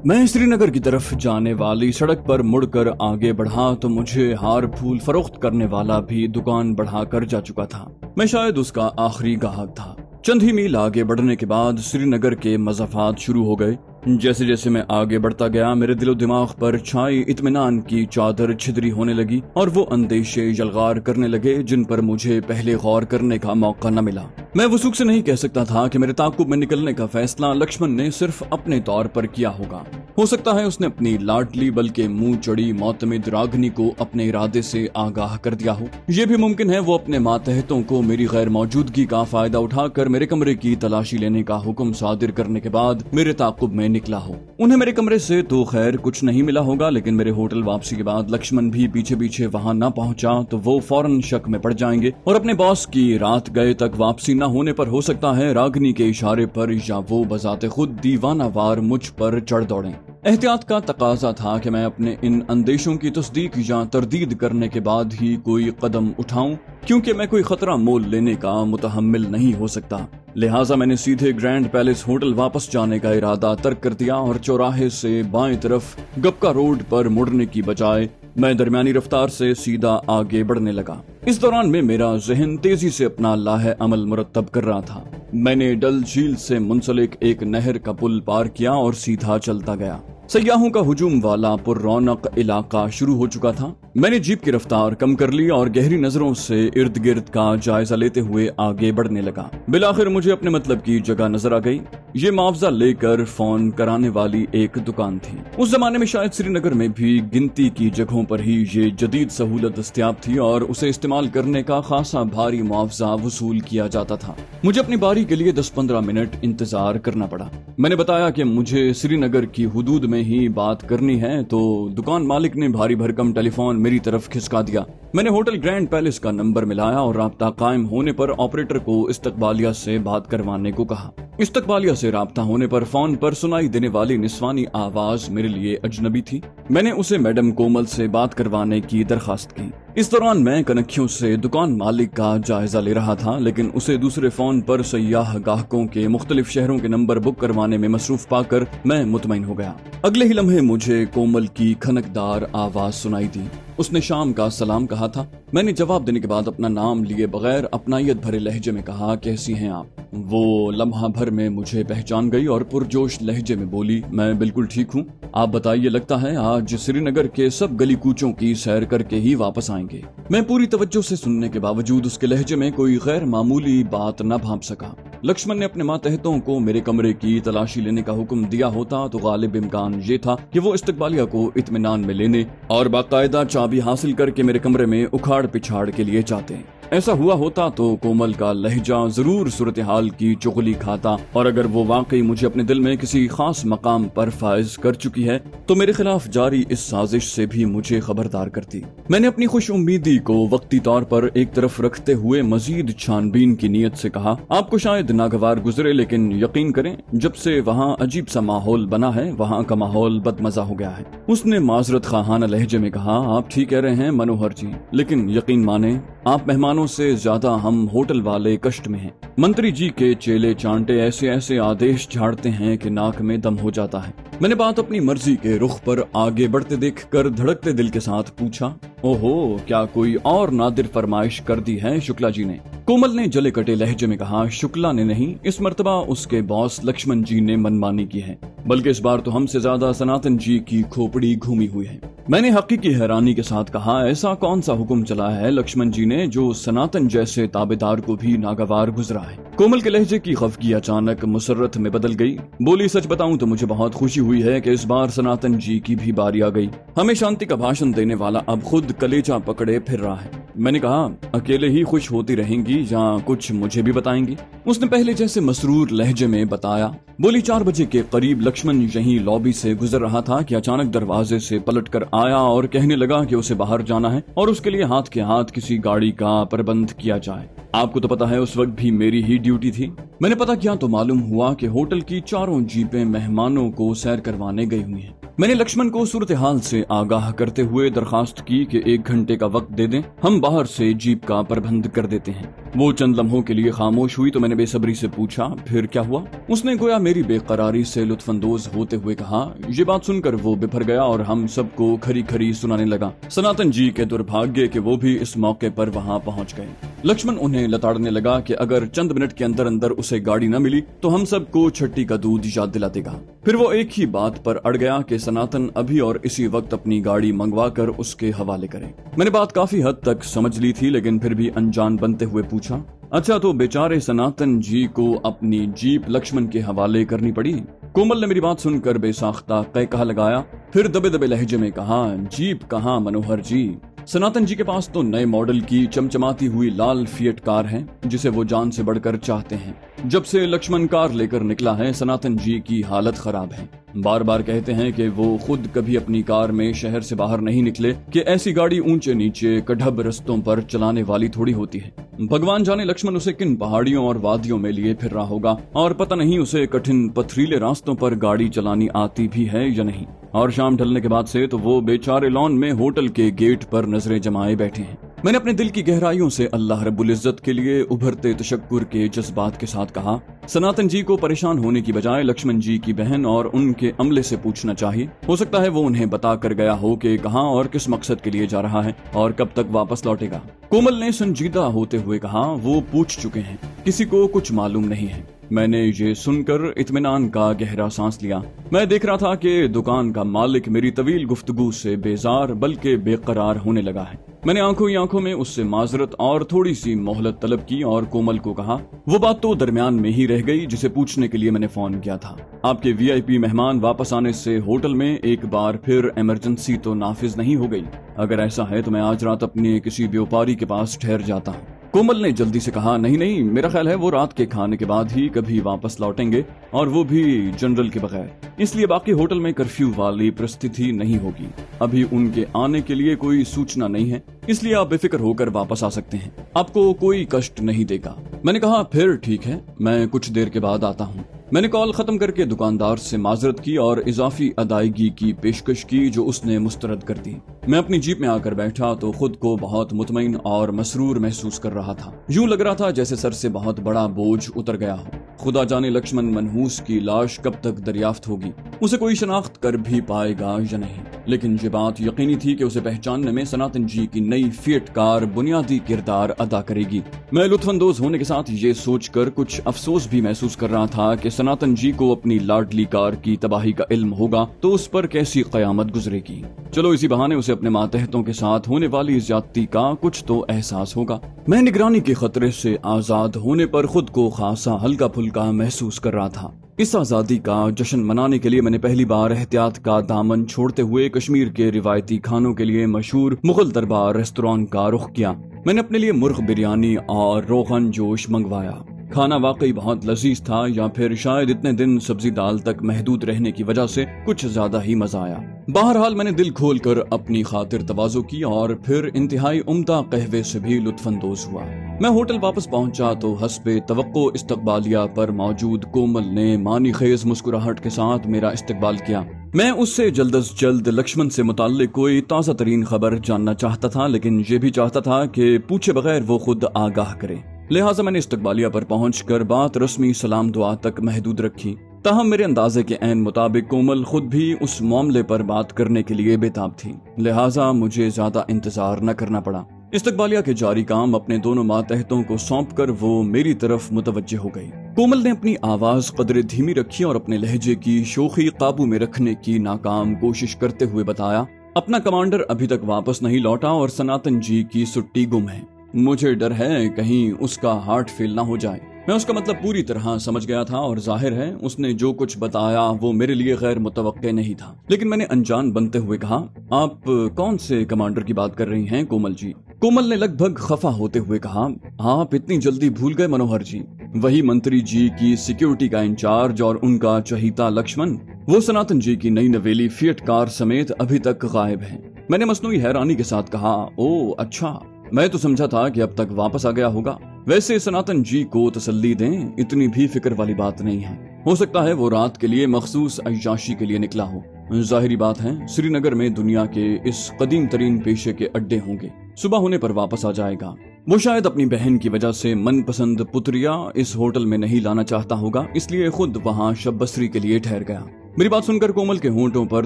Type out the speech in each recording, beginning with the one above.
मैं श्रीनगर की तरफ जाने वाली सड़क पर मुड़कर आगे बढ़ा तो मुझे हार फूल फरोख्त करने वाला भी दुकान बढ़ाकर जा चुका था। मैं शायद उसका आखिरी ग्राहक था। चंद ही मील आगे बढ़ने के बाद श्रीनगर के मज़ाफ़ात शुरू हो गए। जैसे जैसे मैं आगे बढ़ता गया मेरे दिलो दिमाग पर छाई इत्मीनान की चादर छिदरी होने लगी और वो अंदेशे जलगार करने लगे जिन पर मुझे पहले गौर करने का मौका न मिला। मैं वसूख से नहीं कह सकता था कि मेरे ताक़ुब में निकलने का फैसला लक्ष्मण ने सिर्फ अपने तौर पर किया होगा। हो सकता है उसने अपनी लाडली बल्कि मुंह चढ़ी मोतमिद रागनी को अपने इरादे से आगाह कर दिया हो। ये भी मुमकिन है वो अपने मातहतों को मेरी गैर मौजूदगी का फायदा उठाकर मेरे कमरे की तलाशी लेने का हुक्म सादिर करने के बाद मेरे ताक़ुब में निकला हो। उन्हें मेरे कमरे से तो खैर कुछ नहीं मिला होगा, लेकिन मेरे होटल वापसी के बाद लक्ष्मण भी पीछे पीछे वहाँ न पहुँचा तो वो फौरन शक में पड़ जाएंगे और अपने बॉस की रात गए तक वापसी न होने पर हो सकता है रागनी के इशारे पर या वो बजाते खुद दीवानावार मुझ पर चढ़ दौड़े। एहतियात का तकाजा था कि मैं अपने इन अंदेशों की तस्दीक या तरदीद करने के बाद ही कोई कदम उठाऊं, क्योंकि मैं कोई खतरा मोल लेने का मुतहम्मिल नहीं हो सकता। लिहाजा मैंने सीधे ग्रैंड पैलेस होटल वापस जाने का इरादा तर्क कर दिया और चौराहे से बाएं तरफ गपका रोड पर मुड़ने की बजाय मैं दरमियानी रफ्तार से सीधा आगे बढ़ने लगा। इस दौरान में मेरा जहन तेजी से अपना लाहे अमल मुरतब कर रहा था। मैंने डल झील से मुंसलिक एक नहर का पुल पार किया और सीधा चलता गया। सयाहों का हुजूम वाला पुररौनक इलाका शुरू हो चुका था। मैंने जीप की रफ्तार कम कर ली और गहरी नजरों से इर्द गिर्द का जायजा लेते हुए आगे बढ़ने लगा। बिलाखिर मुझे अपने मतलब की जगह नजर आ गई। ये मुआवजा लेकर फोन कराने वाली एक दुकान थी। उस जमाने में शायद श्रीनगर में भी गिनती की जगहों पर ही ये जदीद सहूलत दस्तयाब थी और उसे इस्तेमाल करने का खासा भारी मुआवजा वसूल किया जाता था। मुझे अपनी बारी के लिए 10-15 मिनट इंतजार करना पड़ा। मैंने बताया कि मुझे श्रीनगर की हुदूद में ही बात करनी है तो दुकान मालिक ने भारी भरकम टेलीफोन मेरी तरफ खिसका दिया। मैंने होटल ग्रैंड पैलेस का नंबर मिलाया और राब्ता कायम होने पर ऑपरेटर को इस्तकबालिया से बात करवाने को कहा। इस्तकबालिया से राब्ता होने पर फोन पर सुनाई देने वाली निस्वानी आवाज मेरे लिए अजनबी थी। मैंने उसे मैडम कोमल से बात करवाने की दरखास्त की। इस दौरान मैं कनखियों से दुकान मालिक का जायजा ले रहा था, लेकिन उसे दूसरे फोन पर सयाह गाहकों के मुख्तलिफ शहरों के नंबर बुक करवाने में मसरूफ पाकर मैं मुतमईन हो गया। अगले ही लम्हे मुझे कोमल की खनकदार आवाज सुनाई दी। उसने शाम का सलाम कहा था। मैंने जवाब देने के बाद अपना नाम लिए बगैर अपनायत भरे लहजे में कहा, कैसी हैं आप? वो लम्हा भर में मुझे पहचान गई और पुरजोश लहजे में बोली, मैं बिल्कुल ठीक हूँ। आप बताइए, लगता है आज श्रीनगर के सब गली कूचों की सैर करके ही वापस आएंगे। मैं पूरी तवज्जो से सुनने के बावजूद उसके लहजे में कोई गैर मामूली बात न भांप सका। लक्ष्मण ने अपने मातहतों को मेरे कमरे की तलाशी लेने का हुक्म दिया होता तो गालिब इम्कान ये था कि वो इस्तकबालिया को इत्मीनान में लेने और बाकायदा चाबी हासिल करके मेरे कमरे में उखाड़ पिछाड़ के लिए जाते हैं। ऐसा हुआ होता तो कोमल का लहजा जरूर सूरत हाल की चुगली खाता और अगर वो वाकई मुझे अपने दिल में किसी खास मकाम पर फाइज कर चुकी है तो मेरे खिलाफ जारी इस साजिश से भी मुझे खबरदार करती। मैंने अपनी खुश उम्मीदी को वक्ती तौर पर एक तरफ रखते हुए मजीद छानबीन की नीयत से कहा, आपको शायद नागवार गुजरे, लेकिन यकीन करें जब से वहाँ अजीब सा माहौल बना है वहाँ का माहौल बदमजा हो गया है। उसने माजरत खाहाना लहजे में कहा, आप ठीक कह रहे हैं मनोहर जी, लेकिन यकीन माने आप मेहमानों से ज्यादा हम होटल वाले कष्ट में हैं। मंत्री जी के चेले चांटे ऐसे ऐसे आदेश झाड़ते हैं कि नाक में दम हो जाता है। मैंने बात अपनी मर्जी के रुख पर आगे बढ़ते देखकर धड़कते दिल के साथ पूछा, ओहो, क्या कोई और नादिर फरमाइश कर दी है शुक्ला जी ने? कोमल ने जले कटे लहजे में कहा, शुक्ला ने नहीं, इस मर्तबा उसके बॉस लक्ष्मण जी ने मनमानी की है, बल्कि इस बार तो हमसे ज्यादा सनातन जी की खोपड़ी घूमी हुई है। मैंने हकीकी हैरानी के साथ कहा, ऐसा कौन सा हुक्म चला है लक्ष्मण जी ने जो सनातन जैसे ताबेदार को भी नागवार गुजरा है? कोमल के लहजे की खफगी अचानक मुसर्रत में बदल गई। बोली, सच बताऊं तो मुझे बहुत खुशी हुई है कि इस बार सनातन जी की भी बारी आ गई। हमें शांति का भाषण देने वाला अब खुद कलेजा पकड़े फिर रहा है। मैंने कहा, अकेले ही खुश होती रहेंगी या कुछ मुझे भी बताएंगी? उसने पहले जैसे मसरूर लहजे में बताया। बोली, 4 बजे के करीब लक्ष्मण यहीं लॉबी से गुजर रहा था कि अचानक दरवाजे से पलट कर आया और कहने लगा कि उसे बाहर जाना है और उसके लिए हाथ के हाथ किसी गाड़ी का प्रबंध किया जाए। आपको तो पता है उस वक्त भी मेरी ही ड्यूटी थी। मैंने पता किया तो मालूम हुआ कि होटल की 4 जीपें मेहमानों को सैर करवाने गई हुई हैं। मैंने लक्ष्मण को सूरत हाल से आगाह करते हुए दरखास्त की कि 1 घंटे का वक्त दे दें, हम बाहर से जीप का प्रबंध कर देते हैं। वो चंद लम्हों के लिए खामोश हुई तो मैंने बेसब्री से पूछा, फिर क्या हुआ? उसने गोया मेरी बेकरारी से लुत्फानंदोज होते हुए कहा। ये बात सुनकर वो बिफर गया और हम सबको खरी खरी सुनाने लगा। सनातन जी के दुर्भाग्य कि वो भी इस मौके पर वहाँ पहुँच गए। लक्ष्मण उन्हें लताड़ने लगा कि अगर चंद मिनट के अंदर अंदर उसे गाड़ी न मिली तो हम सबको छट्टी का दूध याद दिला देगा। फिर वो एक ही बात पर अड़ गया कि सनातन अभी और इसी वक्त अपनी गाड़ी मंगवा कर उसके हवाले करे। मैंने बात काफी हद तक समझ ली थी, लेकिन फिर भी अनजान बनते हुए पूछा, अच्छा तो बेचारे सनातन जी को अपनी जीप लक्ष्मण के हवाले करनी पड़ी? कोमल ने मेरी बात सुनकर बेसाख्ता कहा लगाया, फिर दबे दबे लहजे में कहा, जीप कहाँ मनोहर जी, सनातन जी के पास तो नए मॉडल की चमचमाती हुई लाल फिएट कार है जिसे वो जान से बढ़कर चाहते हैं। जब से लक्ष्मण कार लेकर निकला है सनातन जी की हालत खराब है। बार बार कहते हैं कि वो खुद कभी अपनी कार में शहर से बाहर नहीं निकले कि ऐसी गाड़ी ऊंचे नीचे कढ़ब रस्तों पर चलाने वाली थोड़ी होती है। भगवान जाने लक्ष्मण उसे किन पहाड़ियों और वादियों में लिए फिर रहा होगा, और पता नहीं उसे कठिन पथरीले रास्तों पर गाड़ी चलानी आती भी है या नहीं। और शाम ढलने के बाद से तो वो बेचारे लॉन में होटल के गेट पर नजरें जमाए बैठे हैं। मैंने अपने दिल की गहराइयों से अल्लाह रब्बुल इज्जत के लिए उभरते तशक्कुर के जज्बात के साथ कहा, सनातन जी को परेशान होने की बजाय लक्ष्मण जी की बहन और उनके अमले से पूछना चाहिए। हो सकता है वो उन्हें बता कर गया हो कि कहां और किस मकसद के लिए जा रहा है और कब तक वापस लौटेगा। कोमल ने संजीदा होते हुए कहा, वो पूछ चुके हैं, किसी को कुछ मालूम नहीं है। मैंने ये सुनकर इत्मीनान का गहरा सांस लिया। मैं देख रहा था कि दुकान का मालिक मेरी तवील गुफ्तगू से बेजार बल्कि बेकरार होने लगा है। मैंने आंखों ही आंखों में उससे माजरत और थोड़ी सी मोहलत तलब की और कोमल को कहा, वो बात तो दरमियान में ही रह गई जिसे पूछने के लिए मैंने फोन किया था। आपके वीआईपी मेहमान वापस आने से होटल में एक बार फिर इमरजेंसी तो नाफिज नहीं हो गई? अगर ऐसा है तो मैं आज रात अपने किसी व्यापारी के पास ठहर जाता हूँ। कोमल ने जल्दी से कहा, नहीं नहीं, मेरा ख्याल है वो रात के खाने के बाद ही कभी वापस लौटेंगे और वो भी जनरल के बगैर, इसलिए बाकी होटल में कर्फ्यू वाली परिस्थिति नहीं होगी। अभी उनके आने के लिए कोई सूचना नहीं है, इसलिए आप बेफिक्र होकर वापस आ सकते हैं, आपको कोई कष्ट नहीं देगा। मैंने कहा, फिर ठीक है, मैं कुछ देर के बाद आता हूँ। मैंने कॉल खत्म करके दुकानदार से माजरत की और इजाफी अदायगी की पेशकश की जो उसने मुस्तरद कर दी। मैं अपनी जीप में आकर बैठा तो खुद को बहुत मुतमईन और मसरूर महसूस कर रहा था। यूं लग रहा था जैसे सर से बहुत बड़ा बोझ उतर गया हो। खुदा जाने लक्ष्मण मनहूस की लाश कब तक दरियाफ्त होगी, उसे कोई शनाख्त कर भी पाएगा या नहीं। लेकिन ये बात यकीनी थी कि उसे पहचानने में सनातन जी की नई फिएट कार बुनियादी किरदार अदा करेगी। मैं लुत्फानंदोज होने के साथ ये सोचकर कुछ अफसोस भी महसूस कर रहा था कि सनातन जी को अपनी लाडली कार की तबाही का इल्म होगा तो उस पर कैसी कयामत गुजरेगी। चलो इसी बहाने उसे अपने मातहतों के साथ होने वाली ज्यादती का कुछ तो एहसास होगा। मैं निगरानी के खतरे से आजाद होने पर खुद को खासा हल्का फुल्का महसूस कर रहा था। इस आजादी का जश्न मनाने के लिए मैंने पहली बार एहतियात का दामन छोड़ते हुए कश्मीर के रिवायती खानों के लिए मशहूर मुगल दरबार रेस्तोरां का रुख किया। मैंने अपने लिए मुर्ग बिरयानी और रोगन जोश मंगवाया। खाना वाकई बहुत लजीज था, या फिर शायद इतने दिन सब्जी दाल तक महदूद रहने की वजह से कुछ ज्यादा ही मजा आया। बहरहाल मैंने दिल खोलकर अपनी खातिर तवाज़ो की और फिर इंतहाई उम्दा कहवे से भी लुत्फानंदोज हुआ। मैं होटल वापस पहुंचा तो हस्बे तवक्को इस्तकबालिया पर मौजूद कोमल ने मानी खेज मुस्कुराहट के साथ मेरा इस्तकबाल किया। मैं उससे जल्द अज जल्द लक्ष्मण से मुताल्लिक कोई ताज़ा तरीन खबर जानना चाहता था, लेकिन ये भी चाहता था कि पूछे बगैर वो खुद आगाह करे। लिहाजा मैंने इस्तकबालिया पर पहुंचकर बात रस्मी सलाम दुआ तक महदूद रखी। ताहम मेरे अंदाजे के ऐन मुताबिक कोमल खुद भी उस मामले पर बात करने के लिए बेताब थी, लिहाजा मुझे ज्यादा इंतजार न करना पड़ा। इस्तकबालिया के जारी काम अपने दोनों मातहतों को सौंपकर वो मेरी तरफ मुतवज्जे हो गई। कोमल ने अपनी आवाज कदरे धीमी रखी और अपने लहजे की शोखी काबू में रखने की नाकाम कोशिश करते हुए बताया, अपना कमांडर अभी तक वापस नहीं लौटा और सनातन जी की सुट्टी गुम है। मुझे डर है कहीं उसका हार्ट फेल ना हो जाए। मैं उसका मतलब पूरी तरह समझ गया था और जाहिर है उसने जो कुछ बताया वो मेरे लिए गैर मुतवक्के नहीं था, लेकिन मैंने अनजान बनते हुए कहा, आप कौन से कमांडर की बात कर रही हैं कोमल जी? कोमल ने लगभग खफा होते हुए कहा, आप इतनी जल्दी भूल गए मनोहर जी, वही मंत्री जी की सिक्योरिटी का इंचार्ज और उनका चहीता लक्ष्मण, वो सनातन जी की नई नवेली फिएट कार समेत अभी तक गायब है। मैंने मसनूई हैरानी के साथ कहा, ओ अच्छा, मैं तो समझा था कि अब तक वापस आ गया होगा। वैसे सनातन जी को तसल्ली दें, इतनी भी फिक्र वाली बात नहीं है। हो सकता है वो रात के लिए मखसूस अय्याशी के लिए निकला हो। जाहिरी बात है श्रीनगर में दुनिया के इस कदीम तरीन पेशे के अड्डे होंगे। सुबह होने पर वापस आ जाएगा। वो शायद अपनी बहन की वजह से मनपसंद पुत्रिया इस होटल में नहीं लाना चाहता होगा, इसलिए खुद वहाँ शब बसरी के लिए ठहर गया। मेरी बात सुनकर कोमल के होंठों पर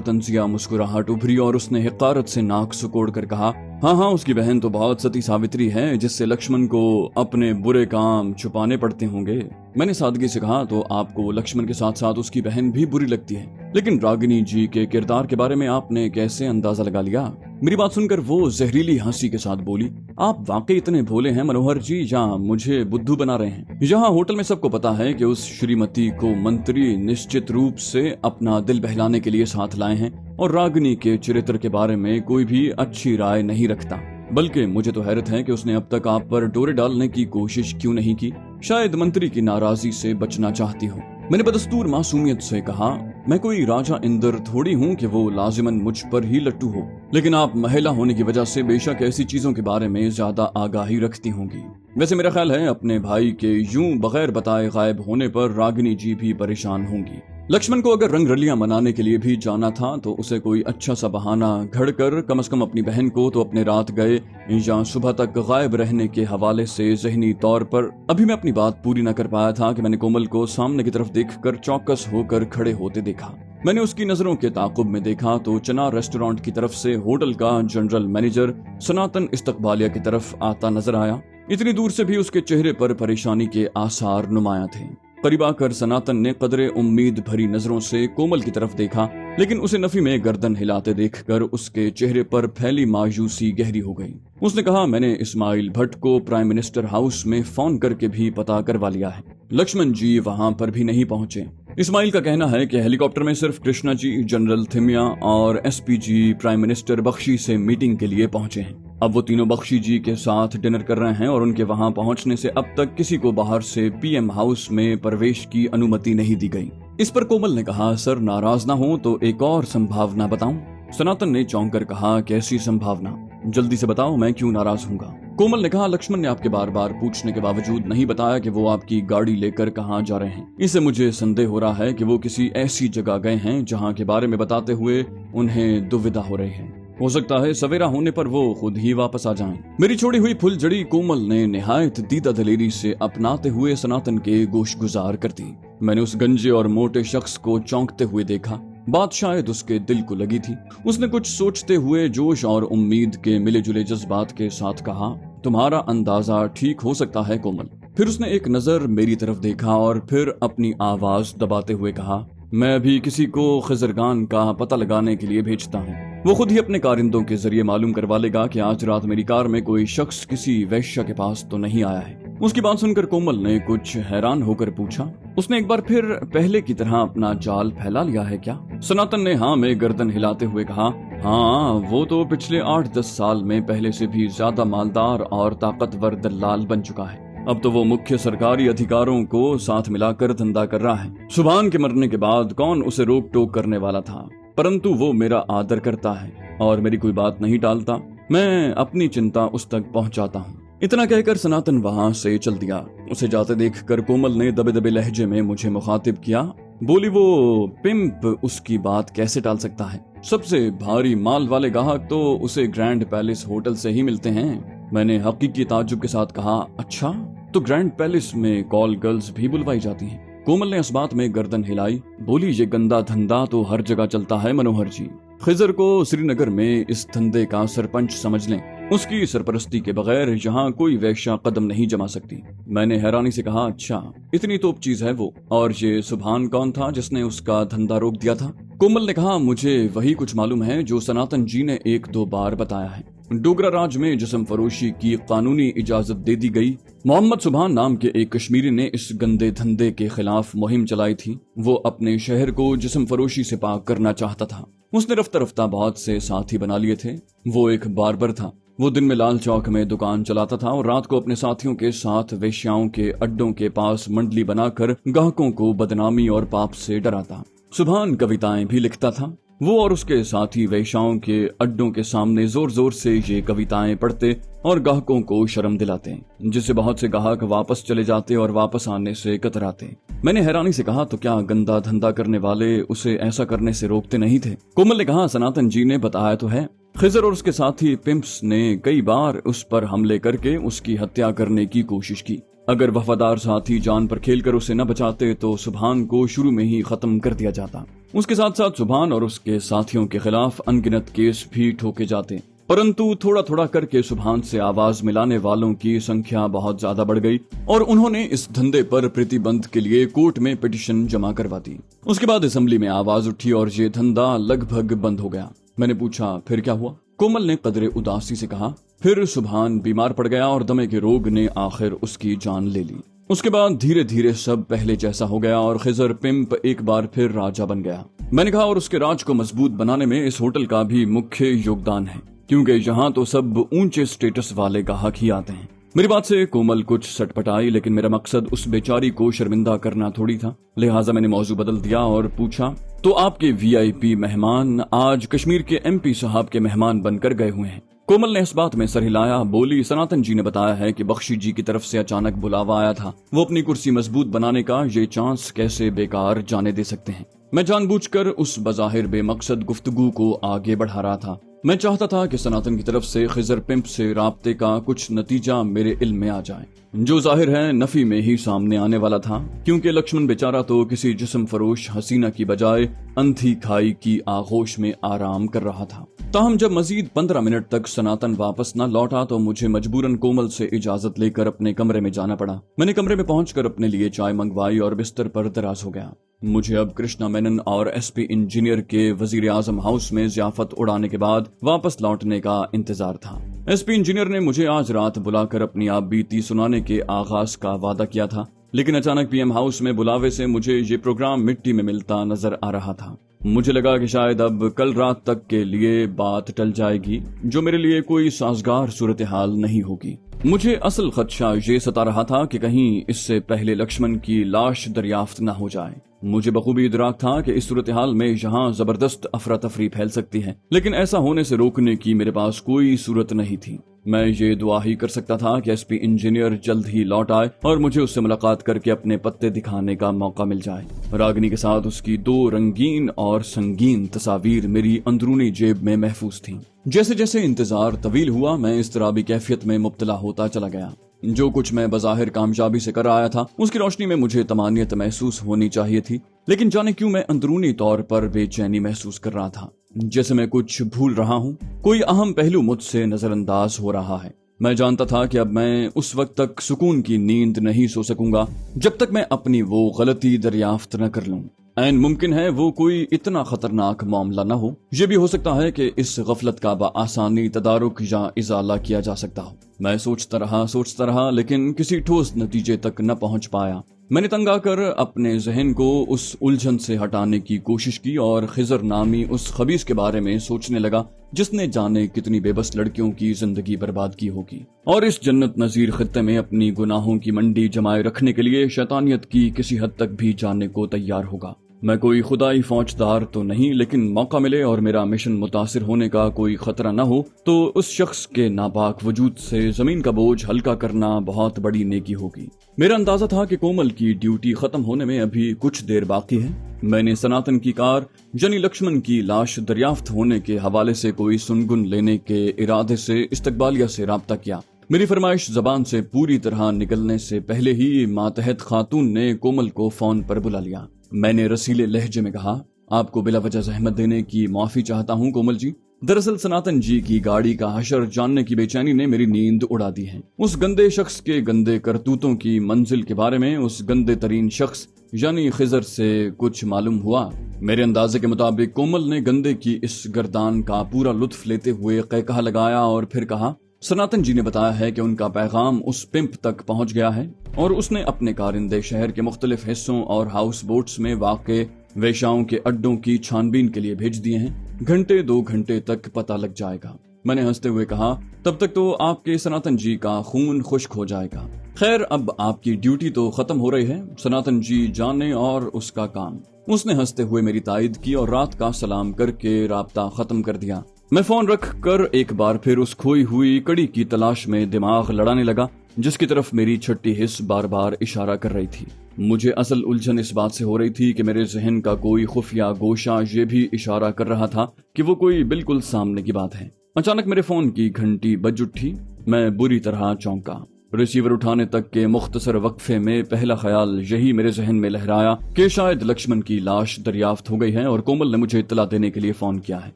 तंजिया मुस्कुराहट उभरी और उसने हिकारत से नाक सुकोड़ कर कहा, हाँ, उसकी बहन तो बहुत सती सावित्री है, जिससे लक्ष्मण को अपने बुरे काम छुपाने पड़ते होंगे। मैंने सादगी से कहा, तो आपको लक्ष्मण के साथ साथ उसकी बहन भी बुरी लगती है, लेकिन रागिनी जी के किरदार के बारे में आपने कैसे अंदाजा लगा लिया? मेरी बात सुनकर वो जहरीली हंसी के साथ बोली, आप वाकई इतने भोले हैं मनोहर जी, या मुझे बुद्धू बना रहे हैं? यहाँ होटल में सबको पता है कि उस श्रीमती को मंत्री निश्चित रूप से अपना दिल बहलाने के लिए साथ लाए हैं और रागिनी के चरित्र के बारे में कोई भी अच्छी राय नहीं रखता। बल्कि मुझे तो हैरत है कि उसने अब तक आप पर डोरे डालने की कोशिश क्यों नहीं की। शायद मंत्री की नाराजगी से बचना चाहती हो। मैंने बदस्तूर मासूमियत से कहा, मैं कोई राजा इंद्र थोड़ी हूँ कि वो लाजिमन मुझ पर ही लट्टू हो, लेकिन आप महिला होने की वजह से बेशक ऐसी चीजों के बारे में ज्यादा आगाही रखती होंगी। वैसे मेरा ख्याल है अपने भाई के यूं बगैर बताए गायब होने पर रागिनी जी भी परेशान होंगी। लक्ष्मण को अगर रंगरलियां मनाने के लिए भी जाना था तो उसे कोई अच्छा सा बहाना घड़कर कम से कम अपनी बहन को तो अपने रात गए या सुबह तक गायब रहने के हवाले से ज़हनी तौर पर अभी मैं अपनी बात पूरी न कर पाया था कि मैंने कोमल को सामने की तरफ देखकर चौकस होकर खड़े होते देखा। मैंने उसकी नजरों के ताकुब में देखा तो चनार रेस्टोरेंट की तरफ से होटल का जनरल मैनेजर सनातन इस्तकबालिया की तरफ आता नजर आया। इतनी दूर से भी उसके चेहरे पर परेशानी के आसार नुमाया थे। करीब आकर सनातन ने कदरे उम्मीद भरी नजरों से कोमल की तरफ देखा, लेकिन उसे नफी में गर्दन हिलाते देखकर उसके चेहरे पर फैली मायूसी गहरी हो गई। उसने कहा, मैंने इस्माइल भट्ट को प्राइम मिनिस्टर हाउस में फोन करके भी पता करवा लिया है। लक्ष्मण जी वहां पर भी नहीं पहुंचे। इस्माइल का कहना है कि हेलीकॉप्टर में सिर्फ कृष्णा जी, जनरल थिमिया और एसपी जी प्राइम मिनिस्टर बख्शी से मीटिंग के लिए पहुंचे हैं। अब वो तीनों बख्शी जी के साथ डिनर कर रहे हैं और उनके वहां पहुंचने से अब तक किसी को बाहर से पीएम हाउस में प्रवेश की अनुमति नहीं दी गई। इस पर कोमल ने कहा, सर नाराज ना हो तो एक और संभावना बताऊं? सनातन ने चौंक कर कहा, कैसी संभावना? जल्दी से बताओ, मैं क्यों नाराज हूँगा? कोमल ने कहा, लक्ष्मण ने आपके बार बार पूछने के बावजूद नहीं बताया कि वो आपकी गाड़ी लेकर कहाँ जा रहे हैं। इससे मुझे संदेह हो रहा है कि वो किसी ऐसी जगह गए हैं जहाँ के बारे में बताते हुए उन्हें दुविधा हो रही है। हो सकता है सवेरा होने पर वो खुद ही वापस आ जाएं। मेरी छोड़ी हुई फुलझड़ी कोमल ने निहायत दीदा दलेरी से अपनाते हुए सनातन के गोश गुजार कर दी। मैंने उस गंजे और मोटे शख्स को चौंकते हुए देखा। बात शायद उसके दिल को लगी थी। उसने कुछ सोचते हुए जोश और उम्मीद के मिले जुले जज्बात के साथ कहा, तुम्हारा अंदाजा ठीक हो सकता है कोमल। फिर उसने एक नजर मेरी तरफ देखा और फिर अपनी आवाज दबाते हुए कहा, मैं अभी किसी को खिजरगान का पता लगाने के लिए भेजता हूँ। वो खुद ही अपने कारिंदों के जरिए मालूम करवा लेगा कि आज रात मेरी कार में कोई शख्स किसी वैश्या के पास तो नहीं आया है। उसकी बात सुनकर कोमल ने कुछ हैरान होकर पूछा, उसने एक बार फिर पहले की तरह अपना जाल फैला लिया है क्या? सनातन ने हाँ में गर्दन हिलाते हुए कहा, हाँ, वो तो पिछले 8-10 साल में पहले से भी ज्यादा मालदार और ताकतवर दलाल बन चुका है। अब तो वो मुख्य सरकारी अधिकारों को साथ मिलाकर धंधा कर रहा है। सुभान के मरने के बाद कौन उसे रोक टोक करने वाला था, परंतु वो मेरा आदर करता है और मेरी कोई बात नहीं टालता। मैं अपनी चिंता उस तक पहुंचाता हूँ। इतना कहकर सनातन वहां से चल दिया। उसे जाते देखकर कोमल ने दबे दबे लहजे में मुझे मुखातिब किया। बोली, वो पिंप उसकी बात कैसे टाल सकता है? सबसे भारी माल वाले ग्राहक तो उसे ग्रैंड पैलेस होटल से ही मिलते हैं। मैंने हकीकी ताज्जुब के साथ कहा, अच्छा, तो ग्रैंड पैलेस में कॉल गर्ल्स भी बुलवाई जाती हैं? कोमल ने इस बात में गर्दन हिलाई। बोली, ये गंदा धंधा तो हर जगह चलता है मनोहर जी। खिजर को श्रीनगर में इस धंधे का सरपंच समझ लें। उसकी सरपरस्ती के बगैर यहाँ कोई वैश्या कदम नहीं जमा सकती। मैंने हैरानी से कहा, अच्छा, इतनी तोप चीज है वो? और ये सुभान कौन था जिसने उसका धंधा रोक दिया था? कोमल ने कहा, मुझे वही कुछ मालूम है जो सनातन जी ने 1-2 बार बताया है। डोगरा राज में जिस्म फरोशी की कानूनी इजाजत दे दी गई। मोहम्मद सुभान नाम के एक कश्मीरी ने इस गंदे धंधे के खिलाफ मुहिम चलाई थी। वो अपने शहर को जिस्म फरोशी से पाक करना चाहता था। उसने रफ्ता रफ्ता बहुत से साथी बना लिए थे। वो एक बार्बर था। वो दिन में लाल चौक में दुकान चलाता था और रात को अपने साथियों के साथ वेश्याओं के अड्डों के पास मंडली बनाकर ग्राहकों को बदनामी और पाप से डराता। सुभान कविताएं भी लिखता था। वो और उसके साथी वेश्याओं के अड्डों के सामने जोर जोर से ये कविताएं पढ़ते और ग्राहकों को शर्म दिलाते, जिससे बहुत से ग्राहक वापस चले जाते और वापस आने से कतराते। मैंने हैरानी से कहा, तो क्या गंदा धंधा करने वाले उसे ऐसा करने से रोकते नहीं थे? कोमल ने कहा, सनातन जी ने बताया तो है। खिजर और उसके साथी पिम्प्स ने कई बार उस पर हमले करके उसकी हत्या करने की कोशिश की। अगर वफादार साथी जान पर खेलकर उसे न बचाते तो सुभान को शुरू में ही खत्म कर दिया जाता। उसके साथ साथ सुभान और उसके साथियों के खिलाफ अनगिनत केस भी ठोके जाते, परंतु थोड़ा थोड़ा करके सुभान से आवाज मिलाने वालों की संख्या बहुत ज्यादा बढ़ गई और उन्होंने इस धंधे पर प्रतिबंध के लिए कोर्ट में पिटीशन जमा करवा दी। उसके बाद असेंबली में आवाज उठी और ये धंधा लगभग बंद हो गया। मैंने पूछा, फिर क्या हुआ? कोमल ने कदरे उदासी से कहा, फिर सुभान बीमार पड़ गया और दमे के रोग ने आखिर उसकी जान ले ली। उसके बाद धीरे धीरे सब पहले जैसा हो गया और खिजर पिंप एक बार फिर राजा बन गया। मैंने कहा, और उसके राज को मजबूत बनाने में इस होटल का भी मुख्य योगदान है, क्योंकि यहाँ तो सब ऊंचे स्टेटस वाले ग्राहक ही आते हैं। मेरी बात से कोमल कुछ सटपटाई, लेकिन मेरा मकसद उस बेचारी को शर्मिंदा करना थोड़ी था। लिहाजा मैंने मौजू बदल दिया और पूछा, तो आपके वीआईपी मेहमान आज कश्मीर के एमपी साहब के मेहमान बनकर गए हुए हैं? कोमल ने इस बात में सर हिलाया, बोली, सनातन जी ने बताया है कि बख्शी जी की तरफ से अचानक बुलावा आया था। वो अपनी कुर्सी मजबूत बनाने का ये चांस कैसे बेकार जाने दे सकते हैं। मैं जानबूझकर उस बजाहिर बेमकसद गुफ्तगू को आगे बढ़ा रहा था। मैं चाहता था कि सनातन की तरफ से खिजर पिंप से राब्ते का कुछ नतीजा मेरे इल्म में आ जाए, जो जाहिर है नफी में ही सामने आने वाला था, क्योंकि लक्ष्मण बेचारा तो किसी जिस्म फरोश हसीना की बजाय अंधी खाई की आगोश में आराम कर रहा था। ताहम जब मजीद 15 मिनट तक सनातन वापस न लौटा तो मुझे मजबूरन कोमल से इजाजत लेकर अपने कमरे में जाना पड़ा। मैंने कमरे में पहुंचकर अपने लिए चाय मंगवाई और बिस्तर पर दराज हो गया। मुझे अब कृष्णा मेनन और एसपी इंजीनियर के वजीर आजम हाउस में जियाफत उड़ाने के बाद वापस लौटने का इंतजार था। एसपी इंजीनियर ने मुझे आज रात बुलाकर अपनी आप बीती सुनाने के आगाज का वादा किया था, लेकिन अचानक पीएम हाउस में बुलावे से मुझे ये प्रोग्राम मिट्टी में मिलता नजर आ रहा था। मुझे लगा कि शायद अब कल रात तक के लिए बात टल जाएगी, जो मेरे लिए कोई साजगार सूरत हाल नहीं होगी। मुझे असल खदशा ये सता रहा था कि कहीं इससे पहले लक्ष्मण की लाश दरियाफ्त न हो जाए। मुझे बखूबी इदराक था कि इस सूरत हाल में यहाँ जबरदस्त अफरा तफरी फैल सकती है, लेकिन ऐसा होने से रोकने की मेरे पास कोई सूरत नहीं थी। मैं ये दुआ ही कर सकता था कि एसपी इंजीनियर जल्द ही लौट आए और मुझे उससे मुलाकात करके अपने पत्ते दिखाने का मौका मिल जाए। रागिनी के साथ उसकी 2 रंगीन और संगीन तस्वीर मेरी अंदरूनी जेब में महफूज थी। जैसे जैसे इंतजार तवील हुआ, मैं इस तरह कैफियत में मुब्तला होता चला गया। जो कुछ मैं बज़ाहिर कामयाबी से कर आया था, उसकी रोशनी में मुझे तमानियत महसूस होनी चाहिए थी, लेकिन जाने क्यों मैं अंदरूनी तौर पर बेचैनी महसूस कर रहा था, जैसे मैं कुछ भूल रहा हूँ। कोई अहम पहलू मुझसे नजरअंदाज हो रहा है। मैं जानता था कि अब मैं उस वक्त तक सुकून की नींद नहीं सो सकूंगा जब तक मैं अपनी वो गलती दरियाफ्त न कर लूं। ऐन मुमकिन है वो कोई इतना खतरनाक मामला न हो। यह भी हो सकता है कि इस गफलत का बआसानी तदारुक या इजाला किया जा सकता हो। मैं सोचता रहा लेकिन किसी ठोस नतीजे तक न पहुंच पाया। मैंने तंग आकर अपने जहन को उस उलझन से हटाने की कोशिश की और खिजर नामी उस खबीस के बारे में सोचने लगा जिसने जाने कितनी बेबस लड़कियों की जिंदगी बर्बाद की होगी और इस जन्नत नजीर खित्ते में अपनी गुनाहों की मंडी जमाए रखने के लिए शैतानियत की किसी हद तक भी जाने को तैयार होगा। मैं कोई खुदाई फौजदार तो नहीं, लेकिन मौका मिले और मेरा मिशन मुतासिर होने का कोई खतरा न हो तो उस शख्स के नापाक वजूद से जमीन का बोझ हल्का करना बहुत बड़ी नेकी होगी। मेरा अंदाजा था कि कोमल की ड्यूटी खत्म होने में अभी कुछ देर बाकी है। मैंने सनातन की कार यानी लक्ष्मण की लाश दरियाफ्त होने के हवाले से कोई सुनगुन लेने के इरादे से इस्तकबालिया से राब्ता किया। मेरी फरमाइश जबान से पूरी तरह निकलने से पहले ही मातहत खातून ने कोमल को फोन पर बुला लिया। मैंने रसीले लहजे में कहा, आपको बिला वजह जहमत देने की माफी चाहता हूँ कोमल जी। दरअसल सनातन जी की गाड़ी का हशर जानने की बेचैनी ने मेरी नींद उड़ा दी है। उस गंदे शख्स के गंदे करतूतों की मंजिल के बारे में उस गंदे तरीन शख्स यानी खिजर से कुछ मालूम हुआ। मेरे अंदाजे के मुताबिक कोमल ने गंदे की इस गर्दान का पूरा लुत्फ लेते हुए कहकहा लगाया और फिर कहा, सनातन जी ने बताया है कि उनका पैगाम उस पिंप तक पहुंच गया है और उसने अपने कारिंदे शहर के मुख्तलिफ हिस्सों और हाउस बोट्स में वाक़े वेश्याओं के अड्डों की छानबीन के लिए भेज दिए हैं। 1-2 घंटे तक पता लग जाएगा। मैंने हंसते हुए कहा, तब तक तो आपके सनातन जी का खून खुश्क हो जाएगा। खैर, अब आपकी ड्यूटी तो खत्म हो रही है, सनातन जी जाने और उसका काम। उसने हंसते हुए मेरी तायद की और रात का सलाम करके राब्ता खत्म कर दिया। मैं फोन रख कर एक बार फिर उस खोई हुई कड़ी की तलाश में दिमाग लड़ाने लगा जिसकी तरफ मेरी छठी हिस्स बार बार इशारा कर रही थी। मुझे असल उलझन इस बात से हो रही थी कि मेरे जहन का कोई खुफिया गोशा ये भी इशारा कर रहा था कि वो कोई बिल्कुल सामने की बात है। अचानक मेरे फोन की घंटी बज उठी। मैं बुरी तरह चौंका। रिसीवर उठाने तक के मुख्तसर वक्फे में पहला ख्याल यही मेरे जहन में लहराया कि शायद लक्ष्मण की लाश दरियाफ्त हो गई है और कोमल ने मुझे इत्तला देने के लिए फोन किया है।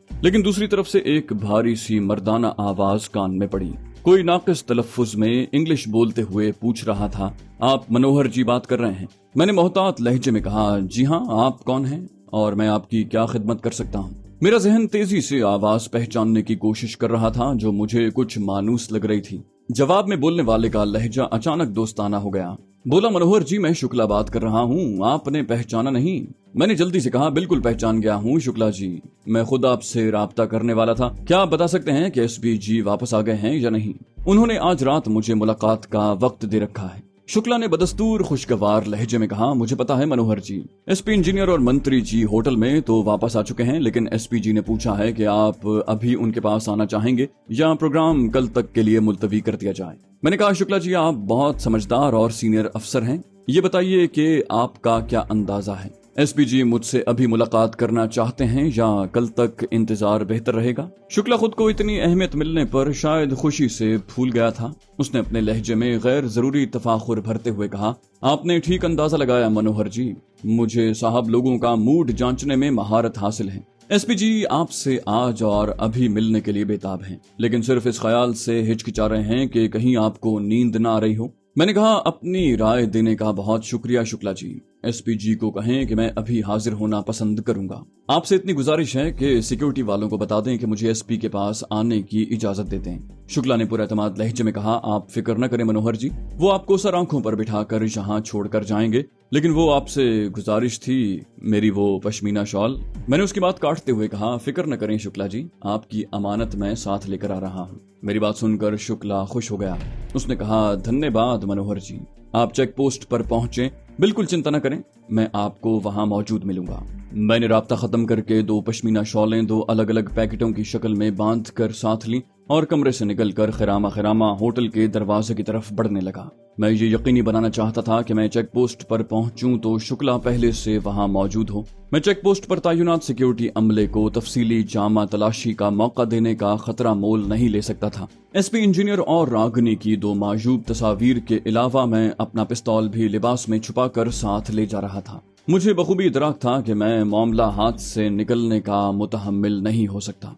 लेकिन दूसरी तरफ से एक भारी सी मर्दाना आवाज कान में पड़ी। कोई नाकिस तलफ्फुज में इंग्लिश बोलते हुए पूछ रहा था, आप मनोहर जी बात कर रहे हैं? मैंने मोहतात लहजे में कहा, जी हाँ, आप कौन हैं और मैं आपकी क्या खिदमत कर सकता हूँ? मेरा जहन तेजी से आवाज पहचानने की कोशिश कर रहा था जो मुझे कुछ मानूस लग रही थी। जवाब में बोलने वाले का लहजा अचानक दोस्ताना हो गया। बोला, मनोहर जी, मैं शुक्ला बात कर रहा हूँ, आपने पहचाना नहीं? मैंने जल्दी से कहा, बिल्कुल पहचान गया हूँ शुक्ला जी, मैं खुद आपसे राब्ता करने वाला था। क्या आप बता सकते हैं कि एसपी जी वापस आ गए हैं या नहीं? उन्होंने आज रात मुझे मुलाकात का वक्त दे रखा है। शुक्ला ने बदस्तूर खुशगवार लहजे में कहा, मुझे पता है मनोहर जी, एसपी इंजीनियर और मंत्री जी होटल में तो वापस आ चुके हैं, लेकिन एसपी जी ने पूछा है कि आप अभी उनके पास आना चाहेंगे या प्रोग्राम कल तक के लिए मुलतवी कर दिया जाए। मैंने कहा, शुक्ला जी, आप बहुत समझदार और सीनियर अफसर हैं, ये बताइए कि आपका क्या अंदाजा है? एसपी जी मुझसे अभी मुलाकात करना चाहते हैं या कल तक इंतजार बेहतर रहेगा? शुक्ला खुद को इतनी अहमियत मिलने पर शायद खुशी से फूल गया था। उसने अपने लहजे में गैर जरूरी तफाखुर भरते हुए कहा, आपने ठीक अंदाजा लगाया मनोहर जी, मुझे साहब लोगों का मूड जांचने में महारत हासिल है। एसपी जी आपसे आज और अभी मिलने के लिए बेताब हैं, लेकिन सिर्फ इस ख्याल से हिचकिचा रहे हैं कि कहीं आपको नींद ना आ रही हो। मैंने कहा, अपनी राय देने का बहुत शुक्रिया शुक्ला जी, एसपी जी को कहें कि मैं अभी हाजिर होना पसंद करूंगा। आपसे इतनी गुजारिश है कि सिक्योरिटी वालों को बता दें कि मुझे एसपी के पास आने की इजाजत देते हैं। शुक्ला ने पूरा एतमाद लहजे में कहा, आप फिक्र न करें मनोहर जी, वो आपको सर आंखों पर बिठाकर यहाँ छोड़कर जाएंगे, लेकिन वो आपसे गुजारिश थी मेरी वो पश्मीना शॉल। मैंने उसकी बात काटते हुए कहा, फिक्र न करें शुक्ला जी, आपकी अमानत मैं साथ लेकर आ रहा हूँ। मेरी बात सुनकर शुक्ला खुश हो गया। उसने कहा, धन्यवाद मनोहर जी, आप चेक पोस्ट पर पहुंचे, बिल्कुल चिंता न करें, मैं आपको वहां मौजूद मिलूंगा। मैंने राब्ता खत्म करके 2 पश्मीना शॉलें 2 अलग अलग पैकेटों की शक्ल में बांध कर साथ ली और कमरे से निकलकर खिरामा होटल के दरवाजे की तरफ बढ़ने लगा। मैं ये यकीनी बनाना चाहता था कि मैं चेक पोस्ट पर पहुंचूं तो शुक्ला पहले से वहां मौजूद हो। मैं चेक पोस्ट पर तैनात सिक्योरिटी अमले को तफसीली जामा तलाशी का मौका देने का खतरा मोल नहीं ले सकता था। एसपी इंजीनियर और रागनी की 2 माजूब तस्वीर के अलावा मैं अपना पिस्तौल भी लिबास में छुपाकर साथ ले जा रहा था। मुझे बखूबी इदराक था कि मैं मामला हाथ से निकलने का मुतहम्मिल नहीं हो सकता।